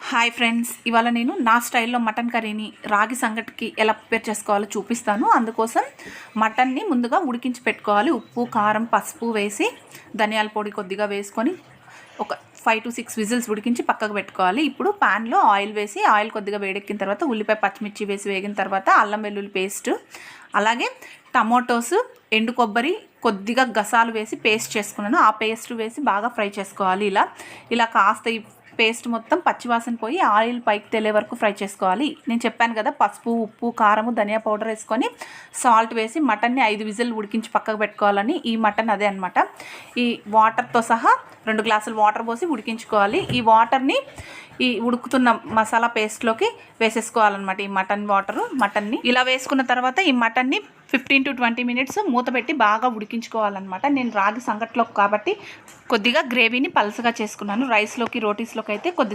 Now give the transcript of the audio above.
Hi friends, ఇవాళ నేను నా స్టైల్లో మటన్ కర్రీని రాగి సంగటికి ఎలా ప్రిపేర్ చేసుకోవాలో చూపిస్తాను. అందుకోసం మటన్ని ముందుగా ఉడికించి పెట్టుకోవాలి. ఉప్పు, కారం, పసుపు వేసి ధనియాల పొడి కొద్దిగా వేసుకొని ఒక 5 to 6 విజిల్స్ ఉడికించి పక్కకు పెట్టుకోవాలి. ఇప్పుడు ప్యాన్లో ఆయిల్ వేసి ఆయిల్ కొద్దిగా వేడెక్కిన తర్వాత ఉల్లిపాయ, పచ్చిమిర్చి వేసి వేగిన తర్వాత అల్లం వెల్లుల్లి పేస్ట్, అలాగే టమాటోస్, ఎండు కొబ్బరి కొద్దిగా గసాలు వేసి పేస్ట్ చేసుకున్నాను. ఆ పేస్ట్ వేసి బాగా ఫ్రై చేసుకోవాలి. ఇలా కాస్త ఈ పేస్ట్ మొత్తం పచ్చివాసన పోయి ఆయిల్ పైకి తేలే వరకు ఫ్రై చేసుకోవాలి. నేను చెప్పాను కదా, పసుపు, ఉప్పు, కారము, ధనియా పౌడర్ వేసుకొని సాల్ట్ వేసి మటన్ని 5 విజిల్ ఉడికించి పక్కకు పెట్టుకోవాలని. ఈ మటన్ అదే అనమాట. ఈ వాటర్తో సహా 2 గ్లాసులు వాటర్ పోసి ఉడికించుకోవాలి. ఈ వాటర్ని ఈ ఉడుకుతున్న మసాలా పేస్ట్లోకి వేసేసుకోవాలన్నమాట. ఈ మటన్ని ఇలా వేసుకున్న తర్వాత ఈ మటన్ని 15 to 20 మినిట్స్ మూత పెట్టి బాగా ఉడికించుకోవాలన్నమాట. నేను రాగి సంగట్లో కాబట్టి కొద్దిగా గ్రేవీని పలసగా చేసుకున్నాను. రైస్లోకి, రోటీస్లోకి అయితే కొద్దిసేపు